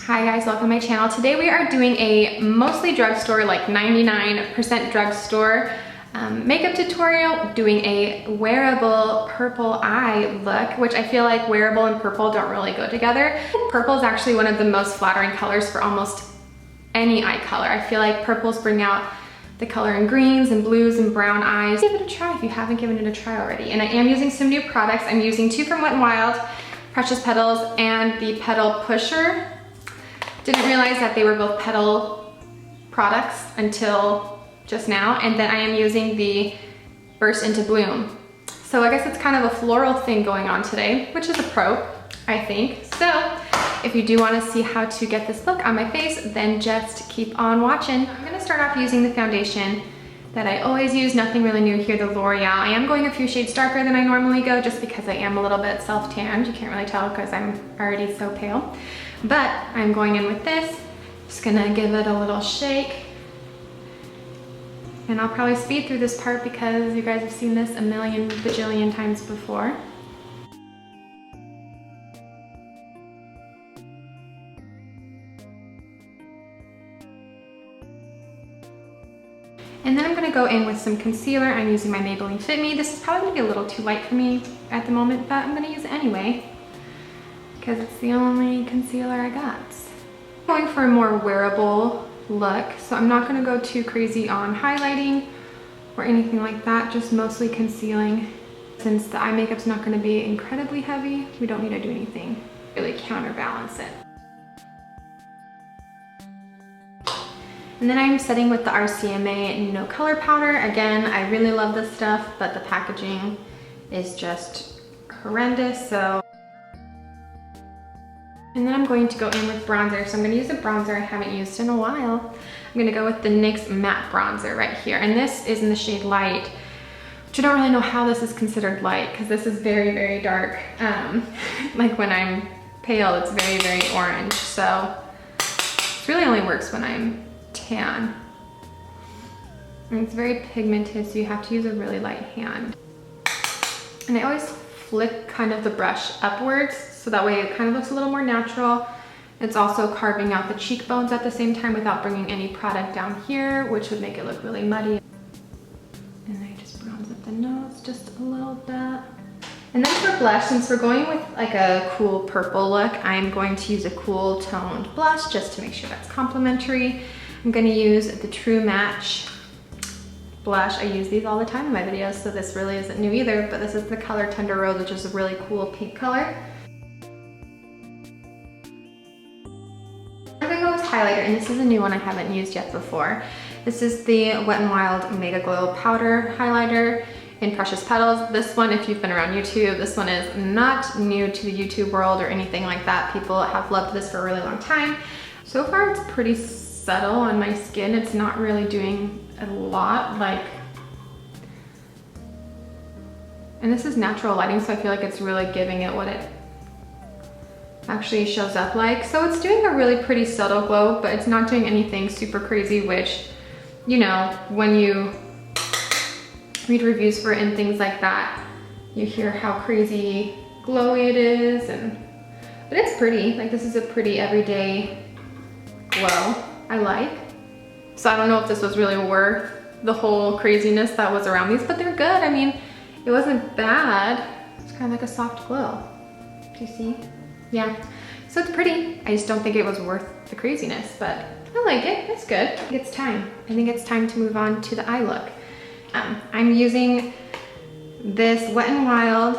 Hi guys, welcome to my channel. Today we are doing a mostly drugstore, like 99% drugstore makeup tutorial, doing a wearable purple eye look, which I feel like wearable and purple don't really go together. Purple is actually one of the most flattering colors for almost any eye color. I feel like purples bring out the color in greens and blues and brown eyes. Give it a try if you haven't given it a try already. And I am using some new products. I'm using two from Wet n Wild, Precious Petals and the Petal Pusher. Didn't realize that they were both petal products until just now. And then I am using the Burst Into Bloom. So I guess it's kind of a floral thing going on today, which is a pro, I think. So if you do want to see how to get this look on my face, then just keep on watching. I'm going to start off using the foundation that I always use, nothing really new here, the L'Oreal. I am going a few shades darker than I normally go just because I am a little bit self-tanned. You can't really tell because I'm already so pale. But I'm going in with this, just gonna give it a little shake. And I'll probably speed through this part because you guys have seen this a million bajillion times before. And then I'm gonna go in with some concealer. I'm using my Maybelline Fit Me. This is probably gonna be a little too light for me at the moment, but I'm gonna use it anyway because it's the only concealer I got. I'm going for a more wearable look, so I'm not gonna go too crazy on highlighting or anything like that, just mostly concealing. Since the eye makeup's not gonna be incredibly heavy, we don't need to do anything, really counterbalance it. And then I'm setting with the RCMA No Color Powder. Again, I really love this stuff, but the packaging is just horrendous, so. And then I'm going to go in with bronzer. So I'm gonna use a bronzer I haven't used in a while. I'm gonna go with the NYX Matte Bronzer right here. And this is in the shade Light, which I don't really know how this is considered light because this is very, very dark. Like when I'm pale, it's very, very orange. So it really only works when I'm tan. And it's very pigmented, so you have to use a really light hand. And I always flick kind of the brush upwards, so that way it kind of looks a little more natural. It's also carving out the cheekbones at the same time without bringing any product down here, which would make it look really muddy. And I just bronze up the nose just a little bit. And then for blush, since we're going with like a cool purple look, I'm going to use a cool toned blush just to make sure that's complementary. I'm gonna use the True Match Blush. I use these all the time in my videos, so this really isn't new either, but this is the color Tender Rose, which is a really cool pink color. I'm gonna go with highlighter, and this is a new one I haven't used yet before. This is the Wet n Wild Mega Glow Powder Highlighter in Precious Petals. This one, if you've been around YouTube, this one is not new to the YouTube world or anything like that. People have loved this for a really long time. So far, it's pretty subtle on my skin. It's not really doing a lot, like, and this is natural lighting, so I feel like it's really giving it what it actually shows up like. So it's doing a really pretty subtle glow, but it's not doing anything super crazy, which, you know, when you read reviews for it and things like that, you hear how crazy glowy it is, but it's pretty. Like, this is a pretty everyday glow I like. So I don't know if this was really worth the whole craziness that was around these, but they're good. I mean, it wasn't bad. It's kind of like a soft glow. Do you see? Yeah, so it's pretty. I just don't think it was worth the craziness, but I like it, it's good. I think it's time. I think it's time to move on to the eye look. I'm using this Wet n Wild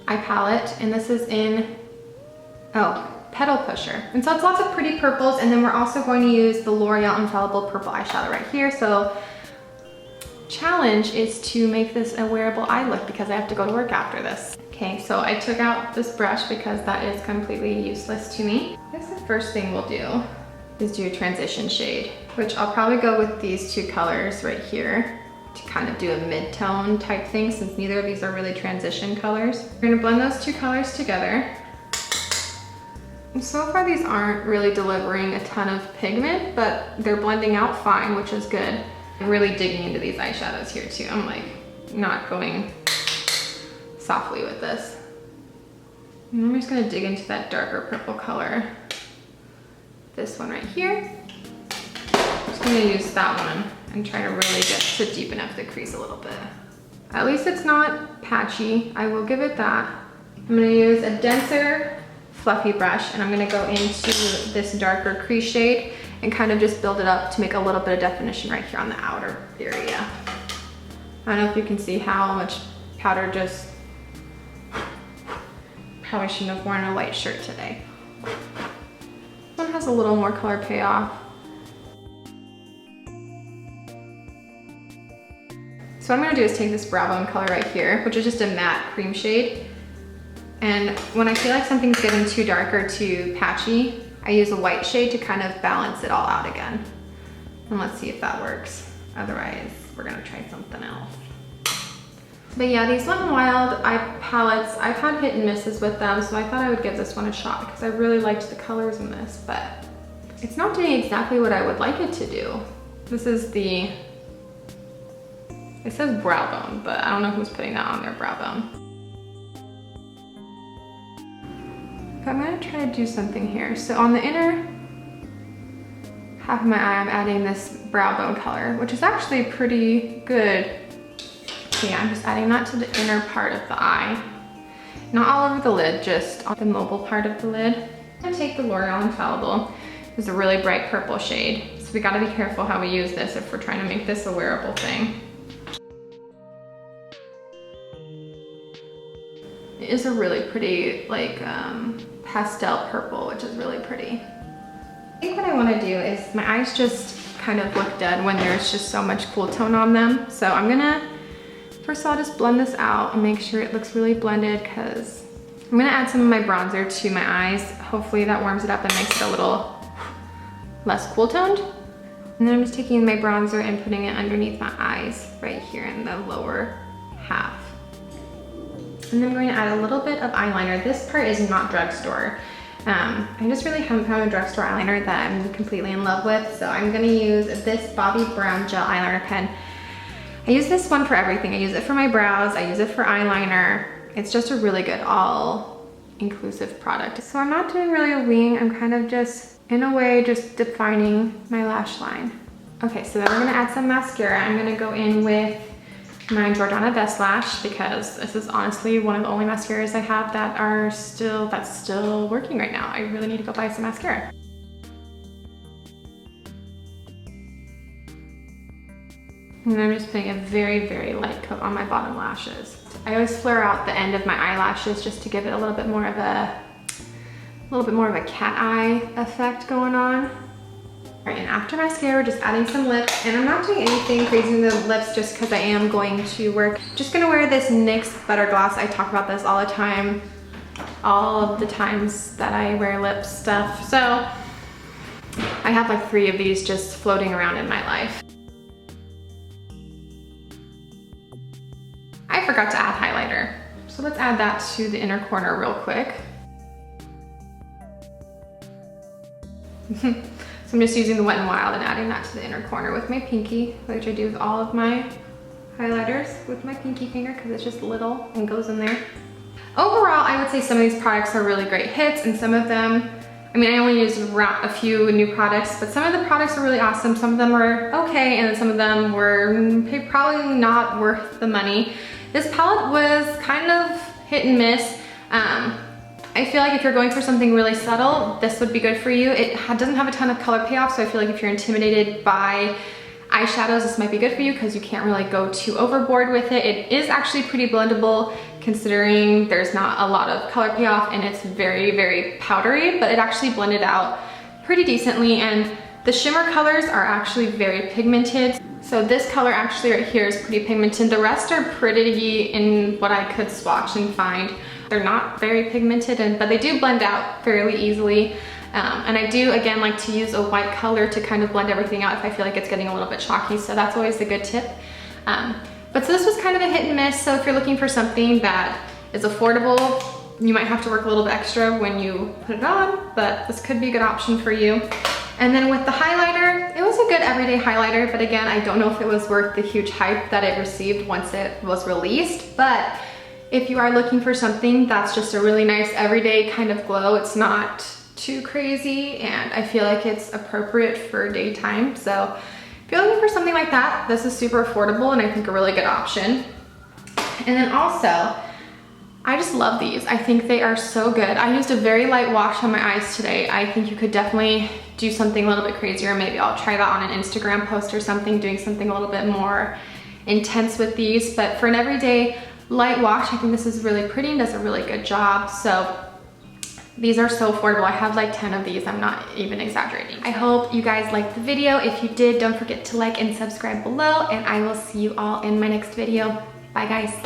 Eye Palette, and this is in, Petal Pusher. And so it's lots of pretty purples, and then we're also going to use the L'Oreal Infallible Purple Eye Shadow right here. So challenge is to make this a wearable eye look because I have to go to work after this. Okay, so I took out this brush because that is completely useless to me. I guess the first thing we'll do is do a transition shade, which I'll probably go with these two colors right here to kind of do a mid-tone type thing, since neither of these are really transition colors. We're gonna blend those two colors together. And so far these aren't really delivering a ton of pigment, but they're blending out fine, which is good. I'm really digging into these eyeshadows here too. I'm like not going softly with this. And I'm just gonna dig into that darker purple color. this one right here. I'm just gonna use that one and try to really get to deepen up the crease a little bit. At least it's not patchy, I will give it that. I'm gonna use a denser, fluffy brush, and I'm gonna go into this darker crease shade and kind of just build it up to make a little bit of definition right here on the outer area. I don't know if you can see how much powder just, probably shouldn't have worn a white shirt today. This one has a little more color payoff. So what I'm gonna do is take this brow bone color right here, which is just a matte cream shade. And when I feel like something's getting too dark or too patchy, I use a white shade to kind of balance it all out again. And let's see if that works. Otherwise, we're gonna try something else. But yeah, these N WIld Eye Palettes, I've had hit and misses with them, so I thought I would give this one a shot because I really liked the colors in this, but it's not doing exactly what I would like it to do. This is the, it says brow bone, but I don't know who's putting that on their brow bone. But I'm gonna try to do something here. So on the inner half of my eye, I'm adding this brow bone color, which is actually pretty good. So yeah, I'm just adding that to the inner part of the eye. Not all over the lid, just on the mobile part of the lid. I'm gonna take the Loreal Infallible. It's a really bright purple shade. So we gotta be careful how we use this if we're trying to make this a wearable thing. It is a really pretty, like, pastel purple, which is really pretty. I think what I wanna do is, my eyes just kind of look dead when there's just so much cool tone on them. So I'm gonna, first of all, just blend this out and make sure it looks really blended, because I'm gonna add some of my bronzer to my eyes. Hopefully that warms it up and makes it a little less cool toned. And then I'm just taking my bronzer and putting it underneath my eyes right here in the lower half. And then I'm going to add a little bit of eyeliner. This part is not Drugstore. I just really haven't found a Drugstore eyeliner that I'm completely in love with. So I'm gonna use this Bobbi Brown Gel Eyeliner Pen. I use this one for everything. I use it for my brows, I use it for eyeliner. It's just a really good all-inclusive product. So I'm not doing really a wing, I'm kind of just, in a way, just defining my lash line. Okay, so then we're gonna add some mascara. I'm gonna go in with my Jordana Best Lash, because this is honestly one of the only mascaras I have that are that's still working right now. I really need to go buy some mascara. And I'm just putting a very, very light coat on my bottom lashes. I always flare out the end of my eyelashes just to give it a little bit more of a cat eye effect going on. All right, and after mascara, we're just adding some lips, and I'm not doing anything crazy in the lips just because I am going to work. Just gonna wear this NYX Butter Gloss. I talk about this all the time, all of the times that I wear lip stuff. So I have like 3 of these just floating around in my life. I forgot to add highlighter. So let's add that to the inner corner real quick. So I'm just using the Wet n Wild and adding that to the inner corner with my pinky, which I do with all of my highlighters with my pinky finger because it's just little and goes in there. Overall, I would say some of these products are really great hits, and some of them, I mean, I only used a few new products, but some of the products are really awesome. Some of them were okay, and then some of them were probably not worth the money. This palette was kind of hit and miss. I feel like if you're going for something really subtle, this would be good for you. It doesn't have a ton of color payoff, so I feel like if you're intimidated by eyeshadows, this might be good for you because you can't really go too overboard with it. It is actually pretty blendable considering there's not a lot of color payoff and it's very, very powdery, but it actually blended out pretty decently, and the shimmer colors are actually very pigmented. So this color actually right here is pretty pigmented. The rest are pretty in what I could swatch and find. They're not very pigmented, but they do blend out fairly easily. And I do, again, like to use a white color to kind of blend everything out if I feel like it's getting a little bit chalky, so that's always a good tip. But so this was kind of a hit and miss, so if you're looking for something that is affordable, you might have to work a little bit extra when you put it on, but this could be a good option for you. And then with the highlighter, it was a good everyday highlighter, but again, I don't know if it was worth the huge hype that it received once it was released, but if you are looking for something that's just a really nice everyday kind of glow, it's not too crazy, and I feel like it's appropriate for daytime. So if you're looking for something like that, this is super affordable and I think a really good option. And then also, I just love these. I think they are so good. I used a very light wash on my eyes today. I think you could definitely do something a little bit crazier. Maybe I'll try that on an Instagram post or something, doing something a little bit more intense with these. But for an everyday light wash, I think this is really pretty and does a really good job. So these are so affordable. I have like 10 of these. I'm not even exaggerating. I hope you guys liked the video. If you did, don't forget to like and subscribe below, and I will see you all in my next video. Bye guys.